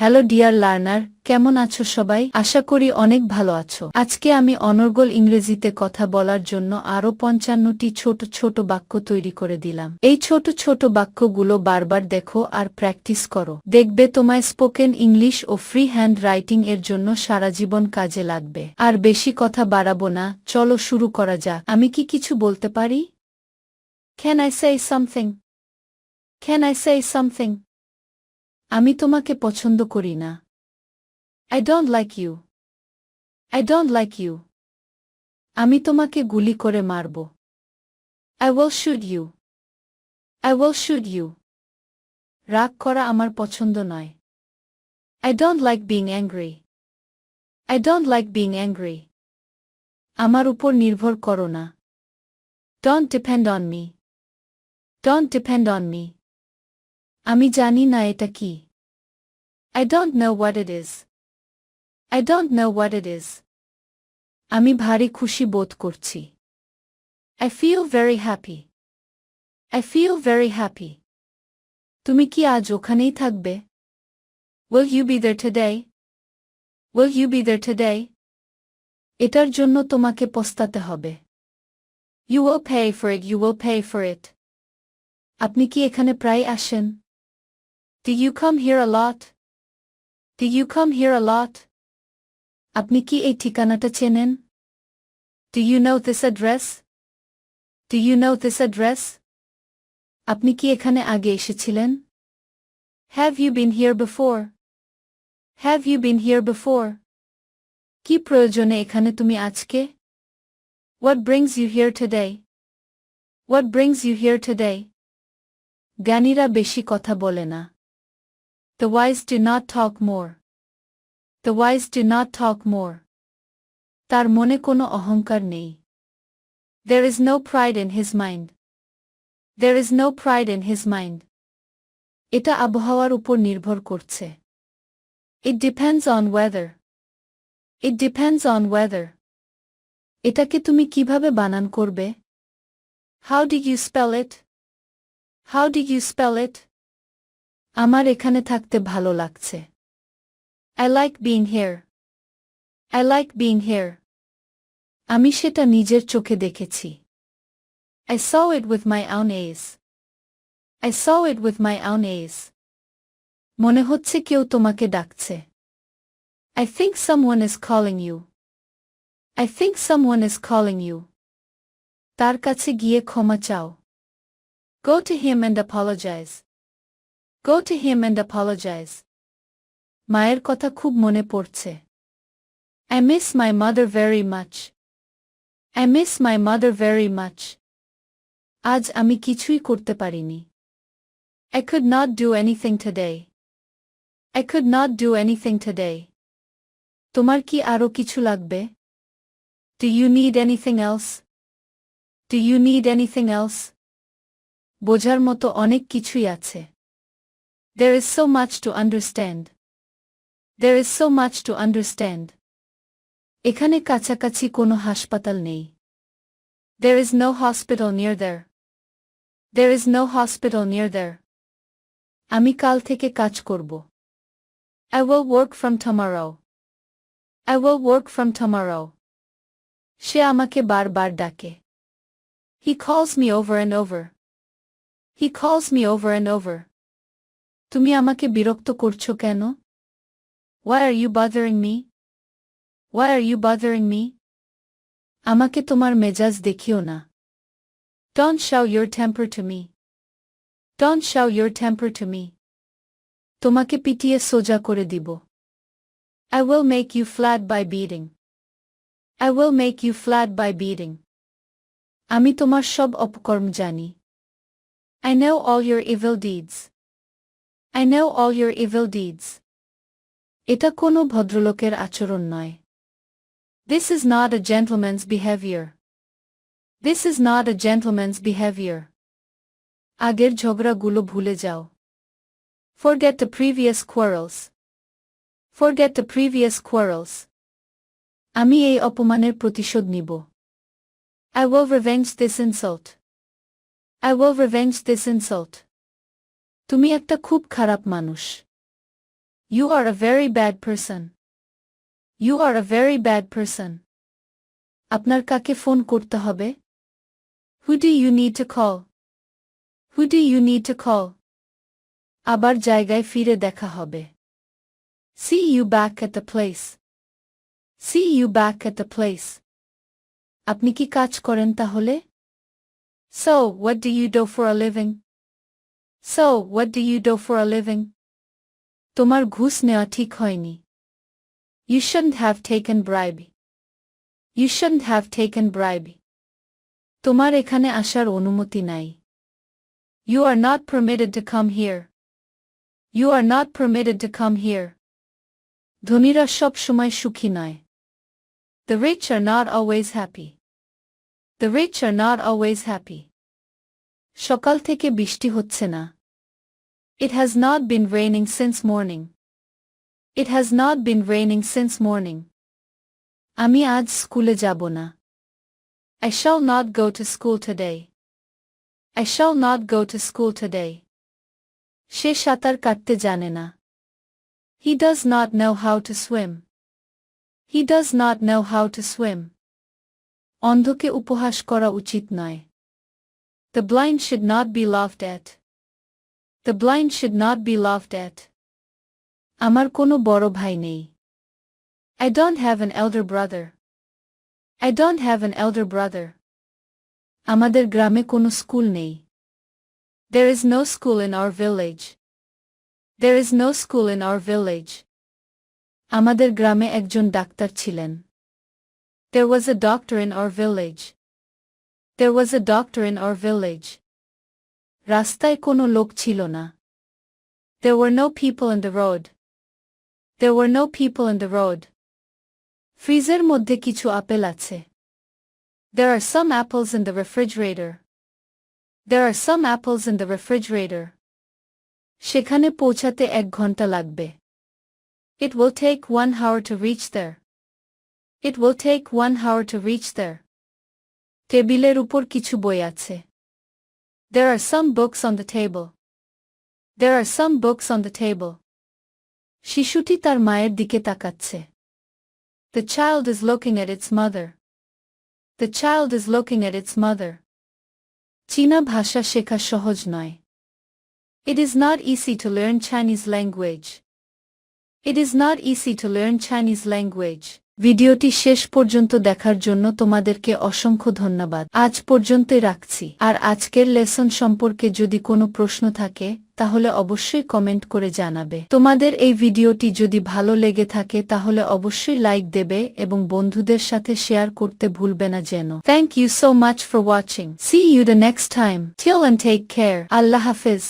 Hello dear learner, কেমন আছো সবাই? আশা করি অনেক ভালো আছো। আজকে আমি অনর্গল ইংরেজিতে কথা বলার জন্য আরও ৫৫টি ছোট ছোট বাক্য তৈরি করে দিলাম। এই ছোট ছোট বাক্যগুলো বারবার দেখো আর প্র্যাকটিস করো। দেখবে তোমায় স্পোকেন ইংলিশ ও ফ্রি হ্যান্ড রাইটিং এর জন্য সারা জীবন কাজে লাগবে। আর বেশি কথা বাড়াবো না, চলো শুরু করা যাক। আমি কি কিছু বলতে পারি? Can I say something? Can I say something? আমি তোমাকে পছন্দ করি না। I don't like you. I don't like you. আমি তোমাকে গুলি করে মারব। I will shoot you. I will shoot you. রাগ করা আমার পছন্দ নয়। I don't like being angry. I don't like being angry. আমার উপর নির্ভর করো না। Don't depend on me. Don't depend on me. আমি জানি না এটা কি। I don't know what it is. I don't know what it is. আমি ভারী খুশি বোধ করছি। I feel very happy. I feel very happy. তুমি কি আজ ওখানেই থাকবে? Will you be there today? Will you be there today? এটার জন্য তোমাকে পস্তাতে হবে। You will pay for it. You will pay for it. আপনি কি এখানে প্রায় আসেন? Do you come here a lot? Do you come here a lot? আপনি কি এই ঠিকানাটা চেনেন? Do you know this address? Do you know this address? আপনি কি এখানে আগে এসেছিলেন? Have you been here before? Have you been here before? কি প্রয়োজনে এখানে তুমি আজকে? What brings you here today? What brings you here today? জ্ঞানীরা বেশি কথা বলে না। The wise do not talk more. The wise do not talk more. তার মনে কোনো অহংকার নেই। There is no pride in his mind. There is no pride in his mind. এটা আবহাওয়ার উপর নির্ভর করছে। It depends on weather. It depends on weather. এটাকে তুমি কিভাবে বানান করবে? How do you spell it? How do you spell it? আমার এখানে থাকতে ভালো লাগছে। I like being here. I like being here. আমি সেটা নিজের চোখে দেখেছি। I saw it with my own eyes. I saw it with my own eyes. মনে হচ্ছে কেউ তোমাকে ডাকছে। I think someone is calling you. I think someone is calling you. তার কাছে গিয়ে ক্ষমা চাও। Go to him and apologize. Go to him and apologize. মায়ের কথা খুব মনে পড়ছে। I miss my mother very much. I miss my mother very much. আজ আমি কিছুই করতে পারিনি। I could not do anything today. I could not do anything today. তোমার কি আরো কিছু লাগবে? Do you need anything else? Do you need anything else? বোঝার মতো অনেক কিছুই আছে। There is so much to understand. There is so much to understand. এখানে কাছাকাছি কোনো হাসপাতাল নেই। There is no hospital near there. There is no hospital near there. আমি কাল থেকে কাজ করব। I will work from tomorrow. I will work from tomorrow. সে আমাকে বারবার ডাকে। He calls me over and over. He calls me over and over. তুমি আমাকে বিরক্ত করছো কেন? Why are you bothering me? Why are you bothering me? আমাকে তোমার মেজাজ দেখিও না। Don't show your temper to me. Don't show your temper to me. তোমাকে পিটিয়ে সোজা করে দিব। I will make you flat by beating. I will make you flat by beating. আমি তোমার সব অপকর্ম জানি। I know all your evil deeds. I know all your evil deeds. এটা কোনো ভদ্রলোকের আচরণ নয়। This is not a gentleman's behavior. This is not a gentleman's behavior. আগের ঝগড়াগুলো ভুলে যাও। Forget the previous quarrels. Forget the previous quarrels. আমি এই অপমানের প্রতিশোধ নিব। I will revenge this insult. I will revenge this insult. তুমি একটা খুব খারাপ মানুষ। You are a very bad person. You are a very bad person. আপনার কাকে ফোন করতে হবে? Who do you need to call? Who do you need to call? আবার জায়গায় ফিরে দেখা হবে. See you back at the place. See you back at the place. আপনি কি কাজ করেন তাহলে? So, what do you do for a living? So, what do you do for a living? তোমার ঘুষ নেওয়া ঠিক হয়নি. You shouldn't have taken bribe. You shouldn't have taken bribe. তোমার এখানে আসার অনুমতি নাই. You are not permitted to come here. You are not permitted to come here. ধনীরা সব সময় সুখী নয়. The rich are not always happy. The rich are not always happy. সকাল থেকে বৃষ্টি হচ্ছে না. It has not been raining since morning. It has not been raining since morning. আমি আজ স্কুলে যাব না. I shall not go to school today. I shall not go to school today. সে সাঁতার কাটতে জানে না. He does not know how to swim. He does not know how to swim. অন্ধকে উপহাস করা উচিত নয়. The blind should not be laughed at. The blind should not be laughed at. আমার কোনো বড় ভাই নেই. I don't have an elder brother. I don't have an elder brother. আমাদের গ্রামে কোনো স্কুল নেই. There is no school in our village. There is no school in our village. আমাদের গ্রামে একজন ডাক্তার ছিলেন. There was a doctor in our village. There was a doctor in our village. রাস্তায় কোনো লোক ছিল না. There were no people in the road. There were no people in the road. ফ্রিজের মধ্যে কিছু আপেল আছে. There are some apples in the refrigerator. There are some apples in the refrigerator. সেখানে পৌঁছাতে 1 ঘন্টা লাগবে. It will take 1 hour to reach there. It will take 1 hour to reach there. টেবিলের উপর কিছু বই আছে. There are some books on the table. There are some books on the table. শিশুটি তার মায়ের দিকে তাকাচ্ছে. The child is looking at its mother. The child is looking at its mother. চীনা ভাষা শেখা সহজ নয়. It is not easy to learn Chinese language. It is not easy to learn Chinese language. ভিডিওটি শেষ পর্যন্ত দেখার জন্য তোমাদেরকে অসংখ্য ধন্যবাদ. আজ পর্যন্তই রাখছি. আর আজকের লেসন সম্পর্কে যদি কোনো প্রশ্ন থাকে তাহলে অবশ্যই কমেন্ট করে জানাবে. তোমাদের এই ভিডিওটি যদি ভালো লেগে থাকে তাহলে অবশ্যই লাইক দেবে এবং বন্ধুদের সাথে শেয়ার করতে ভুলবে না যেন. Thank you so much for watching. See you the next time. Till and take care. আল্লাহ হাফেজ.